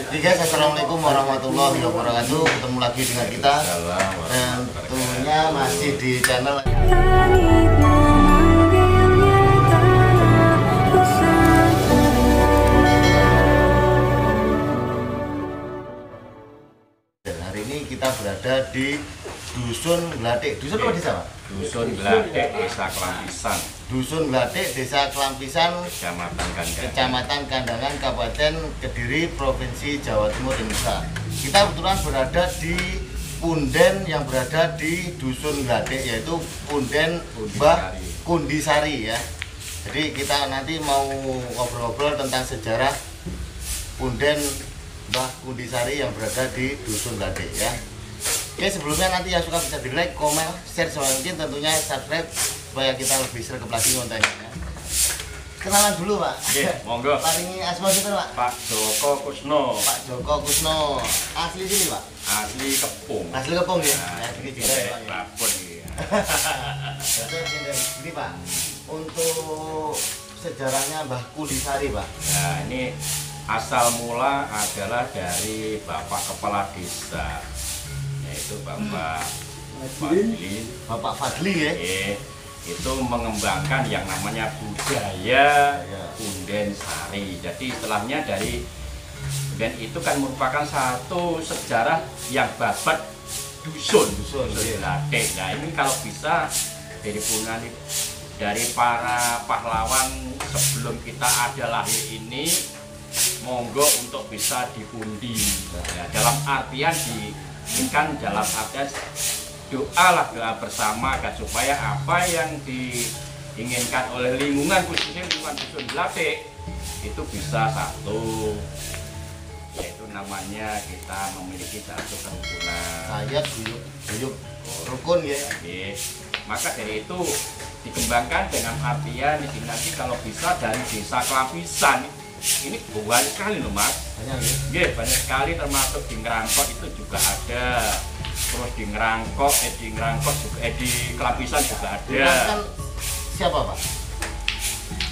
Oke guys, assalamualaikum warahmatullahi wabarakatuh. Ketemu lagi dengan kita. Dan tentunya masih di channel. Dan hari ini kita berada di Dusun Glatik. Dusun apa desa, Pak? Dusun Glatik, Desa Kelampisan. Dusun Glatik, Desa Kelampisan, Kecamatan Kandangan, Kabupaten Kediri, Provinsi Jawa Timur, Indonesia. Kita kebetulan berada di punden yang berada di Dusun Glatik, yaitu punden Mbah Kundisari ya. Jadi kita nanti mau ngobrol-ngobrol tentang sejarah punden Mbah Kundisari yang berada di Dusun Glatik ya. Oke, sebelumnya nanti yang suka bisa di like, komen, share sebisa mungkin, tentunya subscribe supaya kita lebih sergap lagi kontennya. Kenalan dulu, Pak. Oke, monggo. Paringi asma sinten, Pak? Pak Joko Kusno. Pak Joko Kusno. Asli sini, Pak? Asli Kepung. Asli Kepung ya. Nah, ini juga ya, Pak. Babon ya. Ini, Pak. Untuk sejarahnya Mbah Kundisari, Pak. Nah, ini asal mula adalah dari Bapak Kepala Desa, yaitu Bapak Fadli. Bapak Fadli ya. Itu mengembangkan yang namanya budaya punden sari. Jadi istilahnya dari punden itu kan merupakan satu sejarah yang babat dusun Glatik. Nah, ini kalau bisa dari para pahlawan sebelum kita ada lahir ini, monggo untuk bisa dipundi. Nah, dalam artian dalam artian doa bersama kan, supaya apa yang diinginkan oleh lingkungan, khususnya lingkungan Dusun Glatik itu bisa satu, yaitu namanya kita memiliki satu kerukunan. Saya guyub rukun ya. Maka dari itu dikembangkan dengan artian ini nanti kalau bisa dari Desa Kelampisan ini banyak sekali loh, Mas. Banyak sekali, termasuk di Ngerangkok itu juga ada. Terus di Ngerangkok juga, di Kelampisan juga ada. Kan siapa, Pak?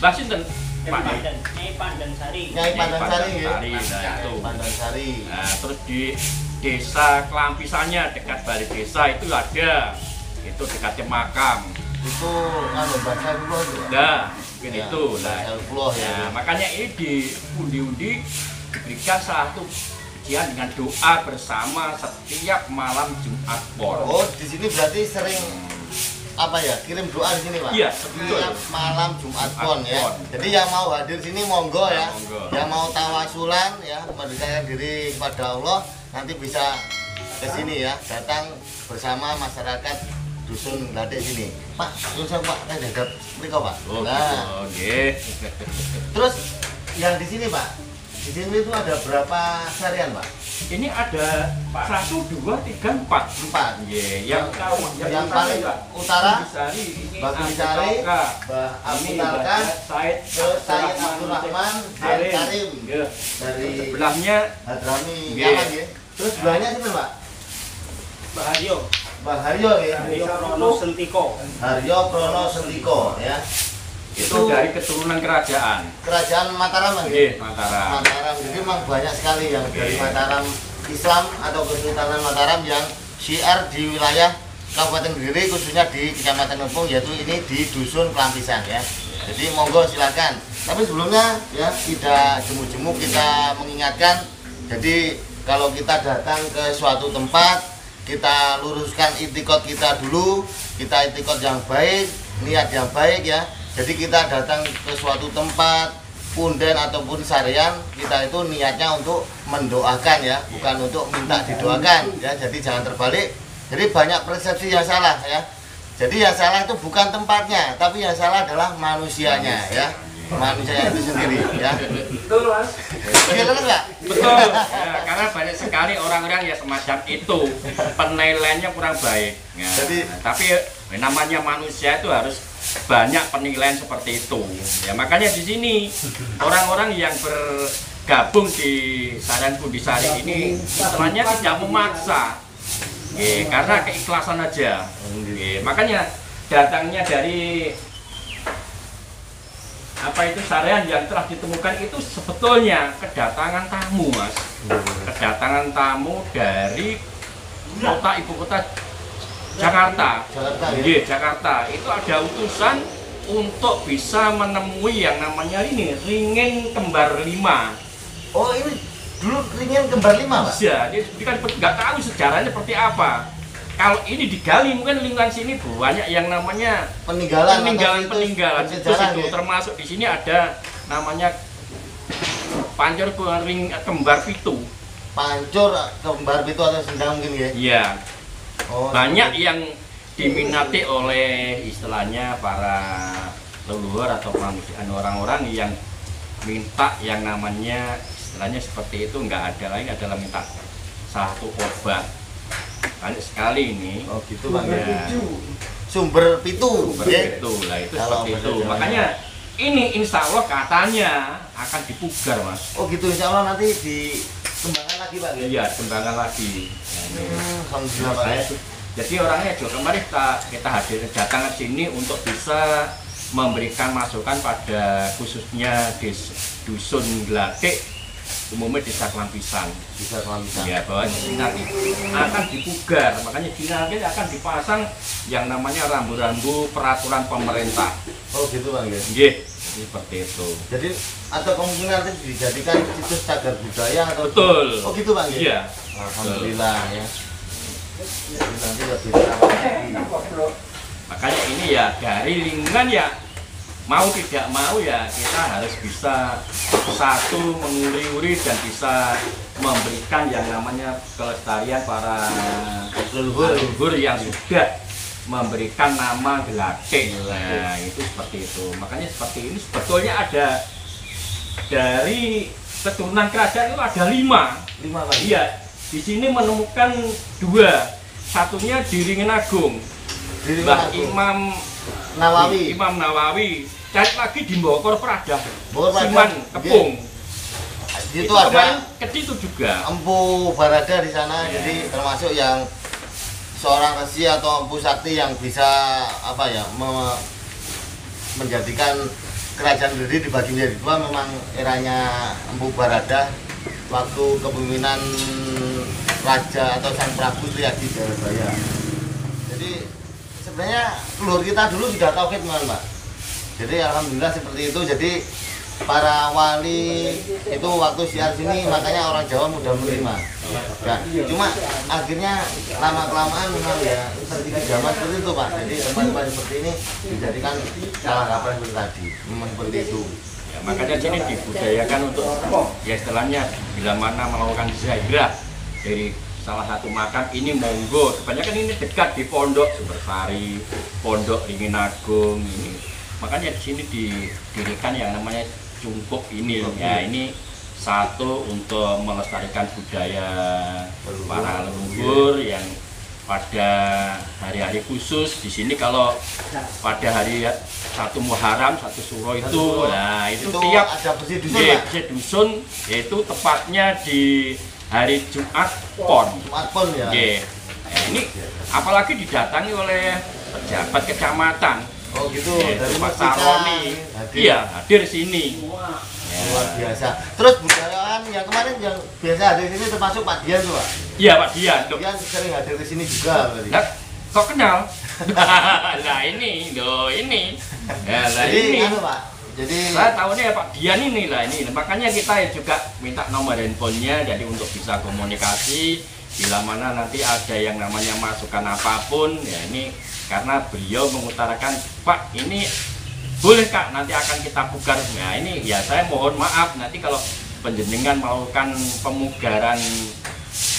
Mbah sinten? Pak Nyai Pandansari. Pandansari. Nah, terus di Desa Kelampisannya dekat Balai Desa itu ada. Itu dekatnya makam. Itu Mbah Saifullah itu. Nah, mungkin ya, itu. Nah, makanya ini di undi-undi diberikan satu dengan doa bersama setiap malam Jumat Pon. Oh, di sini berarti sering kirim doa di sini, Pak? Iya, setiap malam Jumat Pon ya. Jadi yang mau hadir sini monggo ya. Yang mau tawasulan ya, mendekatkan diri kepada Allah, nanti bisa ke sini ya, datang bersama masyarakat Dusun Glatik sini. Pak, langsung Pak, saya hadap mriko, Pak. Oh, nah, oke. Terus yang di sini, Pak, di sini itu ada berapa sarian, Pak? Ini ada 1, 2, 3, 4. 4. Yang paling utara Mbah Kundisari, Mbah Amutarkan, Said Abdurrahman, dan Karim. Dari sebelahnya Hadrami Yaman ya. Terus sebelahnya siapa, Pak? Mbah Haryo. Mbah Haryo ya. Haryo Prono Sentiko. Haryo Prono Sentiko ya. Itu dari keturunan kerajaan Mataram ya? Mataram. Jadi memang banyak sekali yang dari Mataram Islam atau Kesultanan Mataram yang syiar di wilayah Kabupaten Kediri, khususnya di Kecamatan Kepung, yaitu ini di Dusun Kelampisan ya. Jadi monggo silakan. Tapi sebelumnya ya, tidak jemu-jemu kita mengingatkan, jadi kalau kita datang ke suatu tempat, kita luruskan itikad kita dulu, kita itikad yang baik, niat yang baik ya. Jadi kita datang ke suatu tempat, punden ataupun sarian, kita itu niatnya untuk mendoakan ya, bukan untuk minta didoakan ya. Jadi jangan terbalik. Jadi banyak persepsi yang salah ya. Jadi yang salah itu bukan tempatnya, tapi yang salah adalah manusianya ya. Manusia itu sendiri ya. Betul, Mas. Iya, betul nggak? Betul. Ya, karena banyak sekali orang-orang ya semacam itu, penilaiannya kurang baik. Ya, jadi tapi namanya manusia itu harus banyak penilaian seperti itu. Ya, makanya di sini orang-orang yang bergabung di Sarian Kundisari ini istilahnya tidak memaksa. Karena keikhlasan aja. Makanya datangnya dari apa itu sarean yang telah ditemukan itu sebetulnya kedatangan tamu, Mas. Kedatangan tamu dari ibu kota Jakarta. ya? Jakarta. Itu ada utusan untuk bisa menemui yang namanya ini ringin kembar 5. Oh, ini dulu ringin kembar 5, Pak? Iya, dia kan nggak tahu sejarahnya seperti apa. Kalau ini digali mungkin lingkungan sini banyak yang namanya peninggalan sejarah itu ya? termasuk di sini ada namanya pancur ring kembar pitu. Pancur kembar pitu atau sendang mungkin ya? Iya. Oh, Banyak yang diminati oleh istilahnya para leluhur atau orang-orang yang minta yang namanya istilahnya seperti itu, nggak ada lain adalah minta satu obat. Banyak sekali ini. Oh gitu Bang Ya. Sumber pitu. ya? Itu lah itu Kalau seperti bahasa itu. Jawanya. Makanya ini insya Allah katanya akan dipugar, Mas. Oh gitu, insya Allah nanti dikembangkan lagi Pak ya? Iya, kembangkan lagi. Nah, ini. Alhamdulillah Pak ya. Jadi orangnya juga kemarin kita hadir datang ke sini untuk bisa memberikan masukan pada khususnya dusun Glatik, umumnya desa Kelampisan. Bisa kelampisan. Ya, bahwa nanti akan dipugar, makanya di nanti akan dipasang yang namanya rambu-rambu peraturan pemerintah. Oh gitu Bang ya. Nggih, seperti itu. Jadi atau kemungkinan nanti dijadikan situs cagar budaya atau Betul. Oh gitu Bang ya. Iya. Alhamdulillah ya. Jadi nanti lebih terawat lagi. Makanya ini ya dari lingkungan ya mau tidak mau ya kita harus bisa satu menguri-uri dan bisa memberikan yang namanya kelestarian para leluhur yang sudah memberikan nama Glatik. Nah, itu seperti itu. Makanya seperti ini sebetulnya ada dari keturunan kerajaan itu ada 5. 5 Bang. Iya, di sini menemukan 2. Satunya di Ringin Agung. Di Mbah Ringin Imam Imam Nawawi. Cari lagi di Bogor Pradah. Bogor Pradah. Siman Kepung. Itu ada kemarin ke situ juga. Empu Barada di sana, Ya. jadi termasuk yang seorang resi atau empu sakti yang bisa apa ya menjadikan kerajaan Kediri dibagi menjadi 2. Memang eranya Empu Barada waktu kepemimpinan Raja atau Sang Prabu Triadi Jayabaya. Jadi sebenarnya leluhur kita dulu sudah tauhid Pak. Jadi alhamdulillah seperti itu. Jadi para wali itu waktu siar sini makanya orang Jawa mudah menerima. Nah, cuma akhirnya lama kelamaan memang ya terjadi zaman seperti itu Pak. Jadi tempat-tempat seperti ini dijadikan salah kaprah seperti tadi. Memang seperti itu. Ya, makanya sini dibudayakan untuk ya istilahnya bila mana melakukan zahirah dari salah satu makam ini monggo. Kebanyakan ini dekat di Pondok Sumbersari, Pondok Ringin Agung ini. Makanya di sini didirikan yang namanya cungkup ini. Ya, ini satu untuk melestarikan budaya para leluhur yang pada hari-hari khusus di sini. Kalau pada hari 1 Muharram, 1 Suro itu, nah itu tiap ada bersih dusun, ya, Pak. bersih dusun, yaitu tepatnya di hari Jumat Pon. Jumat Pon ya. Ya. Nah, ini apalagi didatangi oleh pejabat kecamatan. Oh gitu, Ya, dari Pak Mustika Saroni. hadir. Iya, hadir sini. Ya. Luar biasa. Terus budayaan yang kemarin yang biasa hadir di sini termasuk Pak Dian tuh Pak. Iya, Pak Dian. Loh, Dian sering hadir ke sini juga berarti. lah, kok kenal? Lah ini, loh ini. Ya, lah Jadi ini. anu Pak. Jadi Saya tahunya ya Pak Dian ini lah ini. Makanya kita juga minta nomor handphonenya jadi untuk bisa komunikasi bila mana nanti ada yang namanya masukan apapun ya ini karena beliau mengutarakan Pak ini boleh Kak nanti akan kita pugar. Nah ini ya saya mohon maaf nanti kalau penjenengan melakukan pemugaran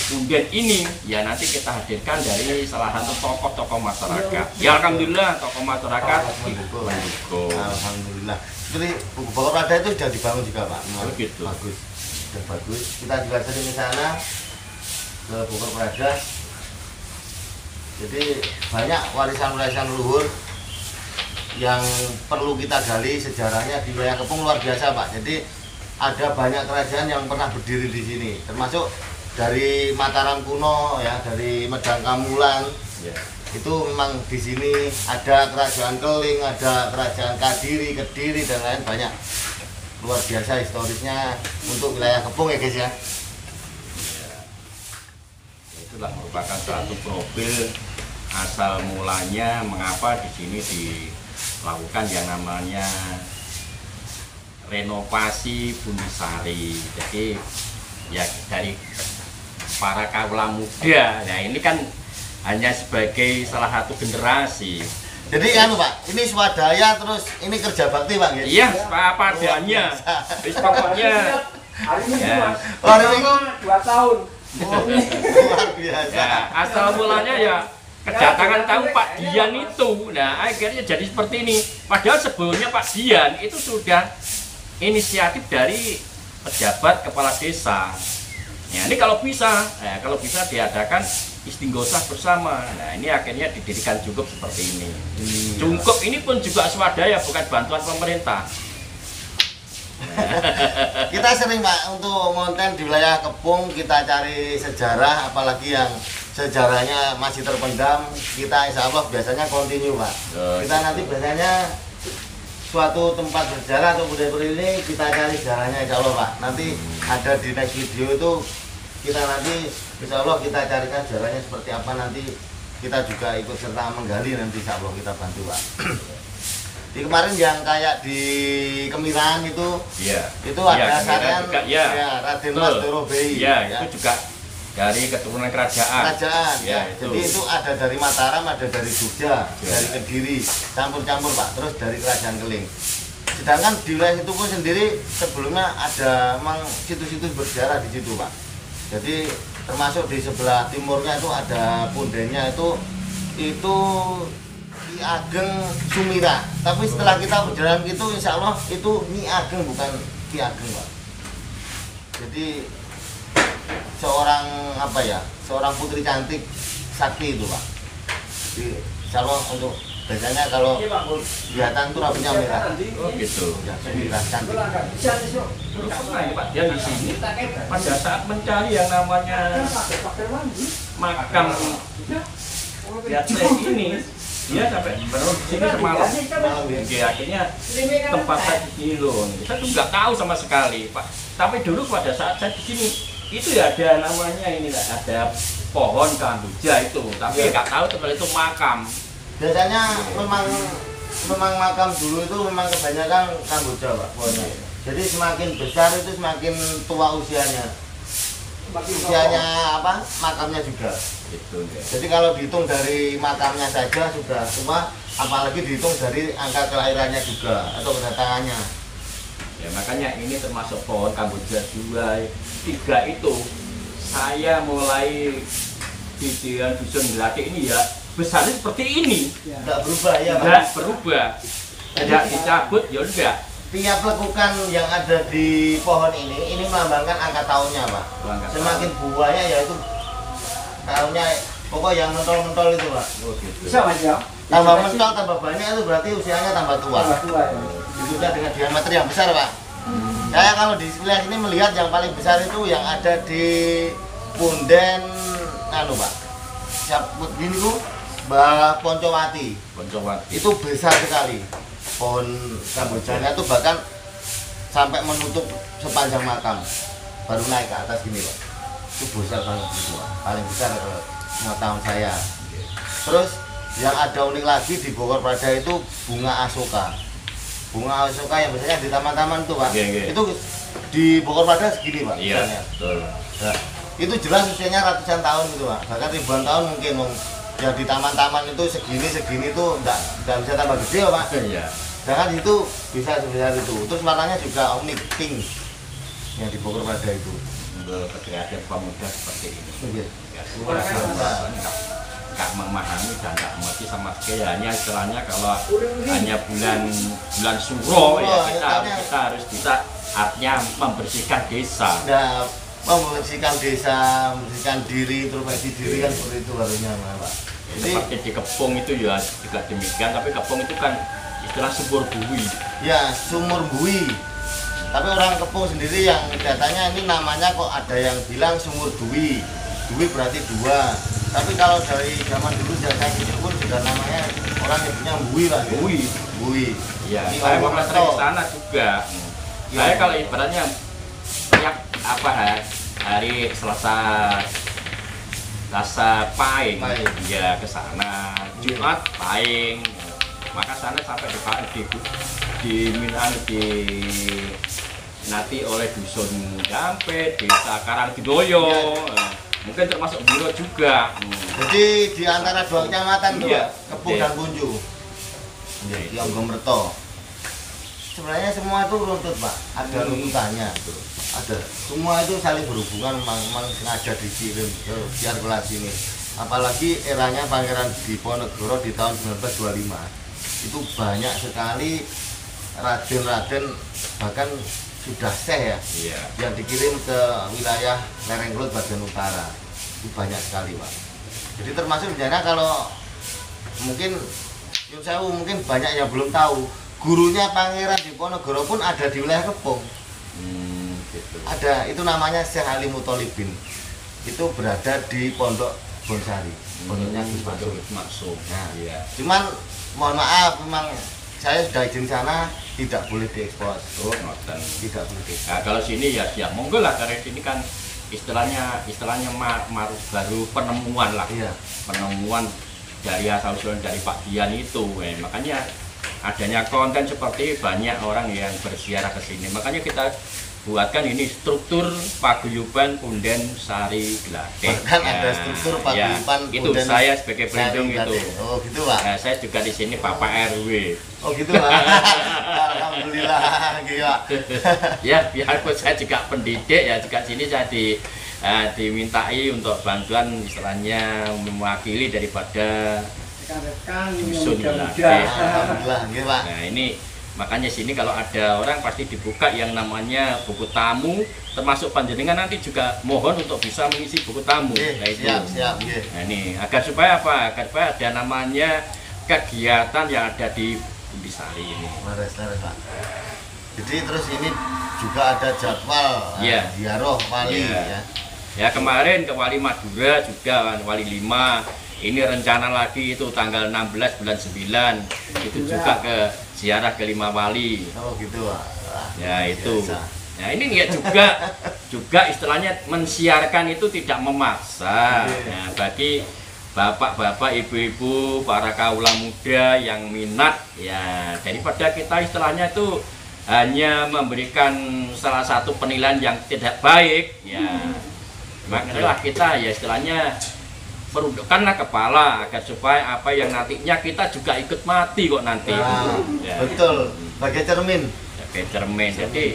undian ini ya nanti kita hadirkan dari salah satu tokoh-tokoh masyarakat. Ya alhamdulillah tokoh masyarakat mendukung. mendukung. Alhamdulillah. Jadi buku Bogor Prada itu sudah dibangun juga Pak. Oh, gitu. Bagus. Sudah bagus. Kita juga sering ke sana ke Bogor Prada. Jadi banyak warisan-warisan leluhur yang perlu kita gali sejarahnya di wilayah Kepung luar biasa Pak. Jadi ada banyak kerajaan yang pernah berdiri di sini, termasuk dari Mataram kuno ya, dari Medang Kamulan, Ya. itu memang di sini ada kerajaan Keling, ada kerajaan Kadiri, Kediri dan lain banyak. Luar biasa historisnya untuk wilayah Kepung ya guys ya. Itulah merupakan suatu profil asal mulanya mengapa di sini dilakukan yang namanya renovasi Bunisari. Jadi ya dari para kaula muda, ya ini kan hanya sebagai salah satu generasi. Jadi kan Pak, ini swadaya terus ini kerja bakti Pak gitu? Iya, apa adanya. Wis pokoknya Hari ini ya. Mas, 2 tahun. Luar biasa. Ya, asal mulanya ya kedatangan tamu Pak Dian itu. Nah, akhirnya jadi seperti ini. Padahal sebelumnya Pak Dian itu sudah inisiatif dari pejabat kepala desa. Ya, ini kalau bisa diadakan istinghosah bersama. Nah, ini akhirnya didirikan Jungkup seperti ini. Jungkup ini pun juga swadaya, bukan bantuan pemerintah. Kita sering Pak untuk konten di wilayah Kepung, kita cari sejarah, apalagi yang sejarahnya masih terpendam, kita insya Allah biasanya continue Pak. Kita nanti biasanya suatu tempat bersejarah atau budaya ini kita cari sejarahnya insya Allah Pak. Nanti ada di next video itu kita nanti insya Allah kita carikan sejarahnya seperti apa, nanti kita juga ikut serta menggali, nanti insya Allah kita bantu Pak. Di kemarin yang kayak di Kemiran itu, itu ada saran Raden Mas Dorobei. Itu juga dari keturunan kerajaan. Jadi itu ada dari Mataram, ada dari Jogja, dari Kediri, campur-campur Pak. Terus dari Kerajaan Keling. Sedangkan di wilayah itu pun sendiri sebelumnya ada memang situs-situs bersejarah di situ Pak. Jadi termasuk di sebelah timurnya itu ada pundennya itu Ki Ageng Sumira. Tapi setelah kita berjalan gitu, insya Allah itu Nyi Ageng bukan Ki Ageng Pak. Jadi seorang putri cantik sakti itu Pak. Jadi insya Allah untuk biasanya kalau kelihatan itu rambutnya merah. Oh gitu. Ya, Sumira cantik. Terus Pak Dian di sini pada saat mencari yang namanya makam Yateh ini, dia sampai sini semalam. Akhirnya tempat saya di sini loh. Saya tuh nggak tahu sama sekali Pak. Tapi dulu pada saat saya di sini itu ya ada namanya ini lah, ada pohon kamboja itu. Tapi nggak tahu ternyata itu makam. Biasanya memang makam dulu itu memang kebanyakan kamboja Pak pohonnya. Jadi semakin besar itu semakin tua usianya. Usianya makamnya juga. Jadi kalau dihitung dari makamnya saja sudah tua, apalagi dihitung dari angka kelahirannya juga atau kedatangannya. Ya makanya ini termasuk pohon kamboja 2, 3 itu saya mulai di dusun Gelati ini ya besarnya seperti ini. Enggak berubah ya Pak? Enggak berubah. Tidak dicabut ya udah. Tiap lekukan yang ada di pohon ini melambangkan angka tahunnya Pak. Semakin buahnya ya itu tahunnya, pokok yang mentol-mentol itu Pak. Oh, gitu. Bisa Mas ya? Tambah mentol, tambah banyak itu berarti usianya tambah tua. Tambah tua ya. Juga dengan diameter yang besar Pak. Saya kalau di wilayah ini melihat yang paling besar itu yang ada di Punden Pak. Siaput gini tuh Mbah Poncowati. Itu besar sekali. Pohon kambojanya itu bahkan sampai menutup sepanjang makam. Baru naik ke atas gini Pak. Itu besar banget gitu Pak. Paling besar kalau pengetahuan saya. Terus yang ada unik lagi di Bogor Prada itu bunga asoka. Bunga asoka yang biasanya di taman-taman tuh Pak. Itu di Bogor Prada segini Pak. Iya, betul. Nah, itu jelas usianya ratusan tahun gitu Pak. Bahkan ribuan tahun mungkin yang di taman-taman itu segini tuh enggak bisa tambah gede ya Pak. Iya. Sedangkan itu bisa sebesar itu. Terus warnanya juga unik pink yang di Bogor Prada itu. Untuk kegiatan pemuda seperti ini. Ya, Luar biasa. Nggak memahami dan nggak mengerti sama sekali, hanya istilahnya kalau hanya bulan suro ya kita harus bisa artinya membersihkan desa. Nah, membersihkan desa, membersihkan diri, introspeksi diri kan seperti itu harusnya Pak. Jadi seperti di Kepung itu ya juga demikian, tapi Kepung itu kan istilah sumur bui. Ya, sumur bui. Tapi orang Kepung sendiri yang datanya ini namanya kok ada yang bilang sumur dui. Dui berarti 2. Tapi kalau dari zaman dulu saya kecil pun sudah namanya orang nyebutnya mbui lah. Ya? Mbui. Iya, Ini saya Om pernah Reto. sering ke sana juga. Iya. Saya kalau ibaratnya tiap hari Selasa Pahing, ya ke sana. Jumat Pahing, maka sana sampai nanti oleh dusun Dampet, desa Karangdidoyo, mungkin termasuk Biro juga. Jadi di antara dua kecamatan tuh, Iya. Kepung dan Punju. Di Om Reto. Sebenarnya semua itu runtut, Pak. Ada runtutannya. Ada. Semua itu saling berhubungan, memang sengaja dikirim ke sirkulasi ini. Apalagi eranya Pangeran Diponegoro di tahun 1925. Itu banyak sekali raden-raden, bahkan sudah seh ya, Iya. yang dikirim ke wilayah lereng Kelut bagian utara. Itu banyak sekali, Pak. Jadi termasuk sebenarnya kalau mungkin Yun Sewu mungkin banyak yang belum tahu, gurunya Pangeran Diponegoro pun ada di wilayah Kepung. Gitu. Ada, itu namanya Syekh Ali Mutolibin. Itu berada di Pondok Bonsari. Pondoknya Gus Maksum. Maksum. Nah, Iya. cuman mohon maaf, memang saya sudah izin sana tidak boleh diekspos. Oh, ngoten. Tidak boleh diekspos. Nah, kalau sini ya monggo lah, karena sini kan istilahnya baru penemuan lah. Iya. Penemuan dari asal-usulan dari Pak Dian itu. Makanya adanya konten seperti banyak orang yang berziarah ke sini. Makanya kita buatkan ini struktur paguyuban Punden Sari Gladek. Bahkan ada struktur paguyuban itu Punden saya sebagai pelindung Sari itu. Gladek. Oh gitu, Pak. Nah, saya juga di sini Bapak RW. Oh gitu, Pak. Alhamdulillah, gila. Ya, biarpun saya juga pendidik ya, juga sini saya dimintai untuk bantuan istilahnya mewakili daripada rekan-rekan dusun muda-muda. Gladek. Alhamdulillah, gitu, Pak. Nah, ini makanya sini kalau ada orang pasti dibuka yang namanya buku tamu, termasuk panjenengan nanti juga mohon untuk bisa mengisi buku tamu. Nah, itu. Siap, nggih. Nah, ini agar supaya apa? Agar supaya ada namanya kegiatan yang ada di Pundi Sari ini. Leres, Pak. Jadi terus ini juga ada jadwal Iya. ziarah wali Iya. ya. Ya kemarin ke Wali Madura juga, Wali 5. Ini rencana lagi itu tanggal 16 bulan 9. Itu juga ke ziarah ke 5 wali. Oh gitu, Pak. Wah, Ya itu. biasa. Nah ini ya juga istilahnya mensiarkan itu tidak memaksa. Nah bagi bapak-bapak, ibu-ibu, para kaula muda yang minat ya, daripada kita istilahnya itu hanya memberikan salah satu penilaian yang tidak baik ya, makanya kita ya istilahnya perundukkanlah kepala agar supaya apa yang nantinya kita juga ikut mati kok nanti. Nah, Ya. betul. Bagai cermin. Sebagai cermin. Jadi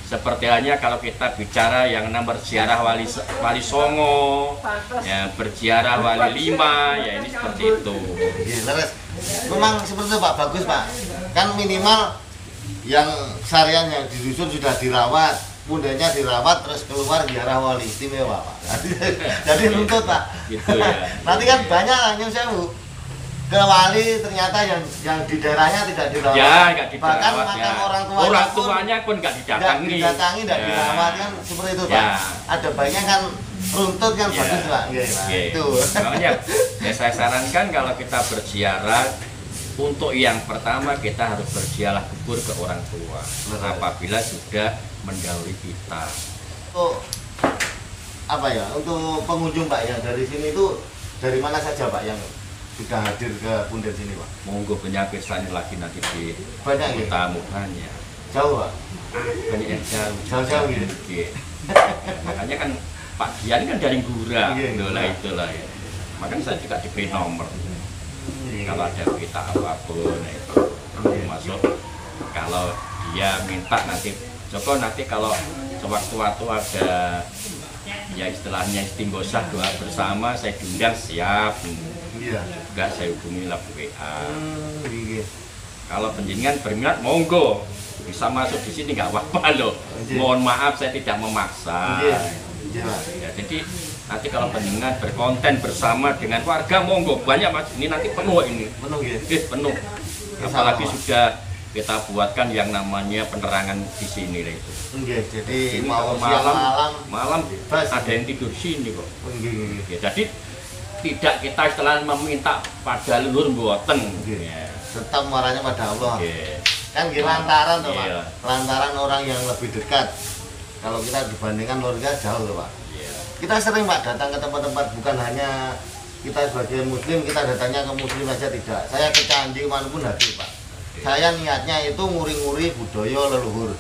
seperti halnya kalau kita bicara yang berziarah wali Songo, ya berziarah wali 5, ya ini seperti itu. Iya, leres. Memang seperti itu, Pak. Bagus, Pak. Kan minimal yang seharian yang di dusun sudah dirawat, pundanya dirawat, terus keluar ziarah wali istimewa, Pak. Jadi nuntut, Pak. Gitu ya. Nanti kan banyak lah Nyun Sewu ke wali ternyata yang di daerahnya tidak dirawat. Ya, nggak dirawat. Bahkan Ya. makam orang Orang pun tuanya pun nggak nggak didatangi. didatangi, nggak Ya. dirawat kan seperti itu, Ya. Pak. Ada baiknya kan runtut kan Ya. bagus, Pak. Nggih, Pak. Oke. Itu. Makanya ya saya sarankan kalau kita berziarah, untuk yang pertama kita harus berziarah kubur ke orang tua apabila sudah mendahului kita. Untuk apa ya? Untuk pengunjung, Pak, yang dari sini itu dari mana saja, Pak, yang sudah hadir ke Punden sini, Pak? Monggo penyakit lagi nanti di Banyak ya? tamu banyak. Jauh, Pak. Banyak yang jauh. Jauh-jauh gitu. Iya. Makanya kan Pak Dian kan dari Gura, Iya. itulah ya. Makanya saya juga diberi nomor. Kalau ada berita apapun itu masuk, kalau dia minta nanti Joko nanti kalau sewaktu-waktu ada ya istilahnya istighosah doa bersama saya diundang siap. Iya. Juga saya hubungi lewat WA. Iya. Kalau penjenengan berminat monggo bisa masuk di sini nggak apa-apa loh. Iya. Mohon maaf saya tidak memaksa. Iya. Iya, Pak. Ya, jadi nanti kalau penjenengan berkonten bersama dengan warga monggo banyak Mas. Ini nanti penuh ini. Penuh gitu. Penuh. Apalagi sudah kita buatkan yang namanya penerangan di sini lah itu. Nggih, jadi Ini mau kalau siang malam. malam bebas. ada yang tidur sini kok. Nggih. Ya, jadi tidak kita istilahnya meminta pada leluhur mboten. Ya. Tetap marahnya pada Allah. Oke. Kan lantaran tuh Pak. Iya. Lantaran orang yang lebih dekat. Kalau kita dibandingkan keluarga jauh tuh Pak. Iya. Kita sering Pak datang ke tempat-tempat, bukan hanya kita sebagai muslim kita datangnya ke muslim saja, tidak. Saya ke candi manapun hadir Pak. Saya niatnya itu nguri-nguri budaya leluhur.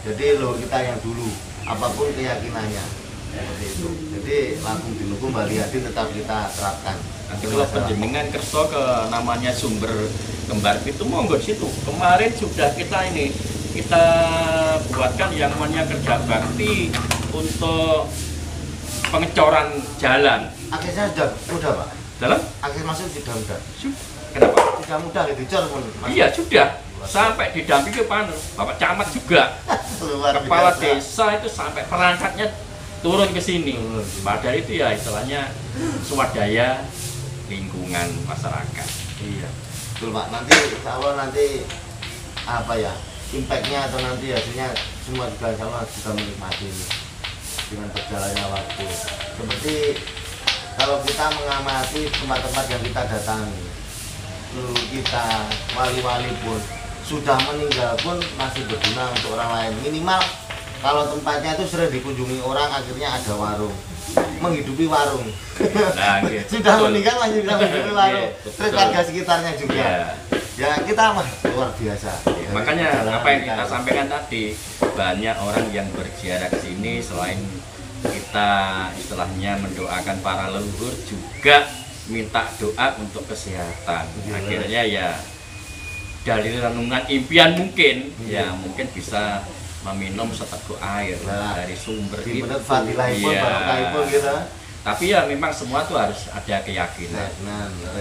Jadi leluhur kita yang dulu, apapun keyakinannya. Seperti itu. Jadi langsung dinukum Bali Hadi tetap kita terapkan. Nanti kalau penjenengan kerso ke namanya sumber kembar itu monggo di situ. Kemarin sudah kita buatkan yang namanya kerja bakti untuk pengecoran jalan. Akhirnya sudah mudah Pak. Dalam? Akhir masuk sudah mudah. Kenapa? Tidak mudah dicor pun. Iya sudah. Sampai didampingi Bapak Camat juga. Kepala desa itu sampai perangkatnya turun ke sini. Padahal itu ya istilahnya swadaya lingkungan masyarakat. Iya. Betul Pak. Nanti insya Allah nanti apa ya impactnya atau nanti hasilnya semua juga insya Allah juga menikmati dengan berjalannya waktu. Seperti kalau kita mengamati tempat-tempat yang kita datangi, dulu kita wali-wali pun sudah meninggal pun masih berguna untuk orang lain. Minimal kalau tempatnya itu sering dikunjungi orang, akhirnya ada warung, menghidupi warung. Nah, gitu. Sudah meninggal masih bisa menghidupi warung. Gitu, Terus warga sekitarnya juga. Ya kita mah luar biasa. Ya, makanya apa yang kita sampaikan tadi, banyak orang yang berziarah ke sini selain kita istilahnya mendoakan para leluhur, juga minta doa untuk kesehatan. Akhirnya ya dari renungan impian mungkin ya mungkin bisa meminum seteguk air dari sumber itu. Gitu. Tapi ya memang semua tuh harus ada keyakinan.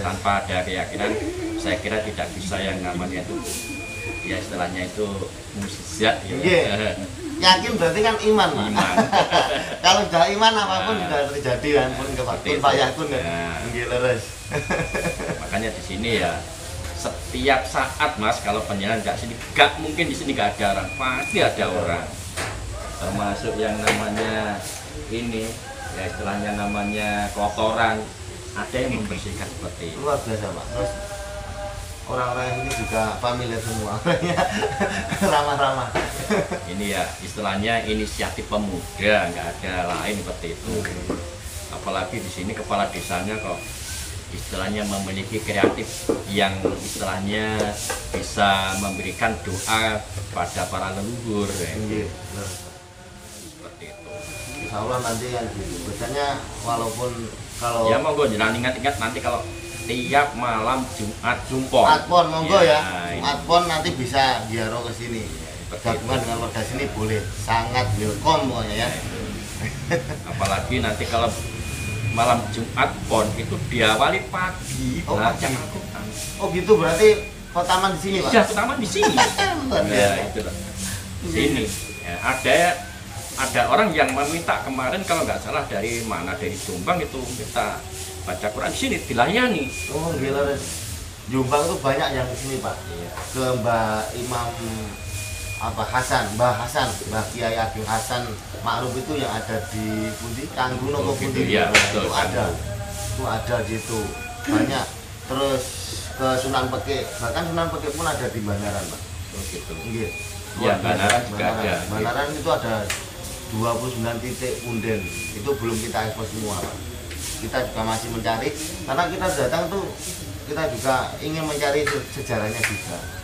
Tanpa ada keyakinan, saya kira tidak bisa yang namanya itu ya istilahnya itu mukjizat ya. Yakin berarti kan iman, Pak. Kalau sudah iman apapun sudah terjadi kan pun kebaktian ya. Leres. Makanya di sini ya setiap saat Mas, kalau penjalan nggak sini, nggak mungkin di sini nggak ada orang, pasti ada orang. Termasuk yang namanya ini, ya istilahnya namanya kotoran, ada yang membersihkan seperti itu. Luar biasa Pak. Terus orang-orang ini juga familiar semua, ramah-ramah. Ini ya istilahnya inisiatif pemuda, nggak ada lain seperti itu. Apalagi di sini kepala desanya kok istilahnya memiliki kreatif yang istilahnya bisa memberikan doa pada para leluhur ya. Seperti itu. Insya Allah nanti yang gitu. Biasanya walaupun kalau ya monggo jangan ingat-ingat nanti kalau tiap malam Jumat Jumpon. Jumat monggo ya. Ini. Jumat nanti bisa ziarah ke sini. Gabungan dengan warga sini boleh, sangat welcome pokoknya ya. Apalagi nanti kalau malam Jumat Pon itu diawali pagi belajar Al-Quran. Oh gitu, berarti khotman di sini Pak? Iya, khotman di sini. Ya itu loh. Sini ya, ada orang yang meminta kemarin kalau nggak salah dari mana, dari Jombang itu kita baca Quran di sini dilayani. Oh gila, Jombang tuh banyak yang di sini Pak. Iya. Ke Mbak Imam Mbah Kiai Ageng Hasan Ma'ruf itu yang ada di Pundi Tanggung nopo Pundi ya, itu ada gitu banyak. Terus ke Sunan Pekik, bahkan Sunan Pekik pun ada di Banaran Pak. Oh gitu. Iya. Ya Banaran juga ada. Banaran itu ada 29 titik punden, itu belum kita ekspos semua Pak. Kita juga masih mencari, karena kita datang tuh kita juga ingin mencari sejarahnya juga.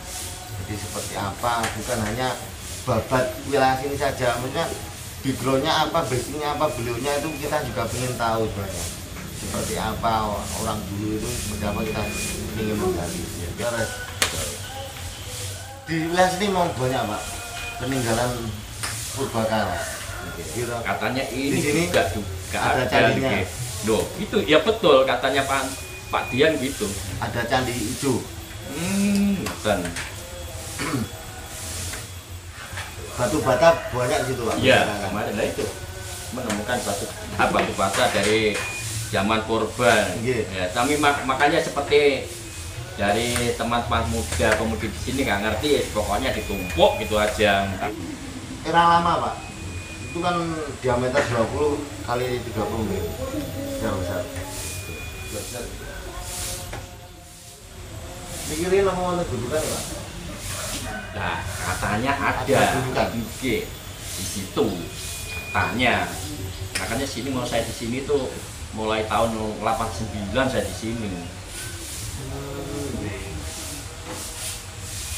Jadi seperti apa, bukan hanya babat wilayah sini saja, maksudnya backgroundnya apa, basicnya apa, beliaunya itu kita juga ingin tahu sebenarnya seperti apa orang dulu itu, seperti apa kita ingin menggali. Terus di wilayah sini mau banyak Pak peninggalan purbakala. Gitu. Katanya ini di sini juga ada candinya. Loh, itu ya betul katanya Pak Dian gitu. Ada candi hijau. Dan Batu bata banyak gitu Pak. Iya, kemarin lah itu menemukan batu bata dari zaman purba. Ya, tapi makanya seperti dari teman-teman pemudi di sini nggak ngerti, pokoknya ditumpuk gitu aja. Era lama Pak, itu kan diameter 20 kali 30 meter, besar. Mikirin apa mau dudukan ya Pak? Nah, katanya ada di situ. Katanya. Makanya sini mau saya di sini tuh mulai tahun 89 saya di sini.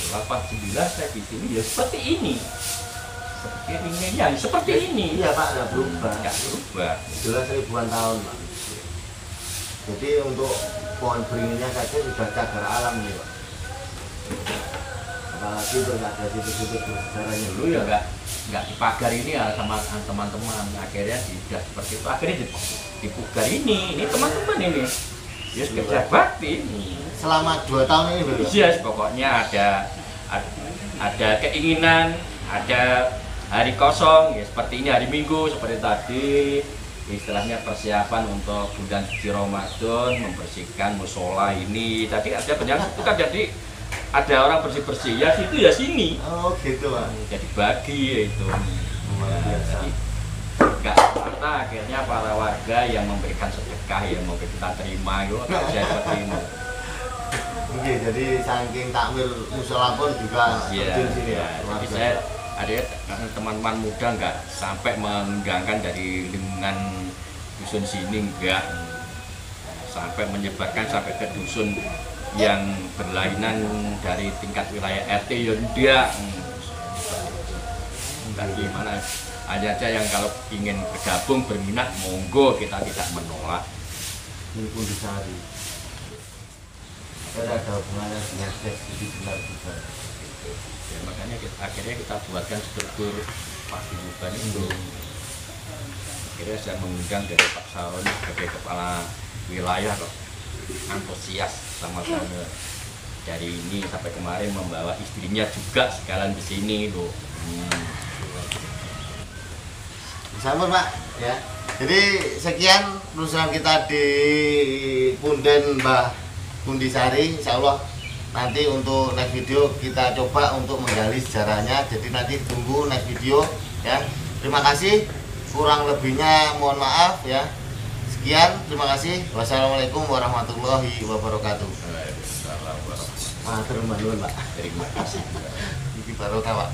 89 saya di sini ya seperti ini. Seperti ini ya, seperti ini. Iya Pak, nggak berubah. Nggak berubah. Jelas ribuan tahun Pak. Jadi untuk pohon beringinnya saja sudah cagar alam nih Pak. Apalagi berada di situ-situ bersejarahnya Dulu ya nggak dipagar ini ya sama teman-teman. Akhirnya sudah seperti itu. Akhirnya dipugar ini teman-teman ini. Ya kerja bakti ini. Selama 2 tahun ini berarti? Iya, pokoknya ada keinginan, ada hari kosong ya seperti ini, hari Minggu seperti tadi. Istilahnya persiapan untuk bulan suci Ramadan, membersihkan musola ini. Tadi ada banyak itu kan, jadi ada orang bersih-bersih ya situ ya sini. Oh gitu Pak. Jadi bagi ya itu. Luar biasa. Jadi enggak semata akhirnya para warga yang memberikan sedekah yang mau kita terima itu seperti ini. Oke, jadi saking takmir musola pun juga terjun sini ya. Pak. Jadi saya ada karena teman-teman muda nggak sampai mengganggan dari lingkungan dusun sini, enggak sampai menyebarkan sampai ke dusun yang berlainan dari tingkat wilayah RT ya enggak gimana aja yang kalau ingin bergabung berminat monggo, kita tidak menolak. Ini pun dicari. Ada hubungannya dengan seks itu benar juga. Ya, makanya akhirnya kita buatkan struktur paguyuban itu. Akhirnya saya mengundang dari Pak Saron sebagai kepala wilayah kok, antusias sama saya dari ini sampai kemarin membawa istrinya juga sekalian di sini loh. Sampun Pak ya. Jadi sekian penelusuran kita di Punden Mbah Bundisari. Insya Allah nanti untuk next video kita coba untuk menggali sejarahnya. Jadi nanti tunggu next video ya. Terima kasih. Kurang lebihnya mohon maaf ya. Sekian, terima kasih. Wassalamualaikum warahmatullahi wabarakatuh. Waalaikumsalam warahmatullahi Matur nuwun Pak. wabarakatuh. Terima kasih. Iki barokah Pak.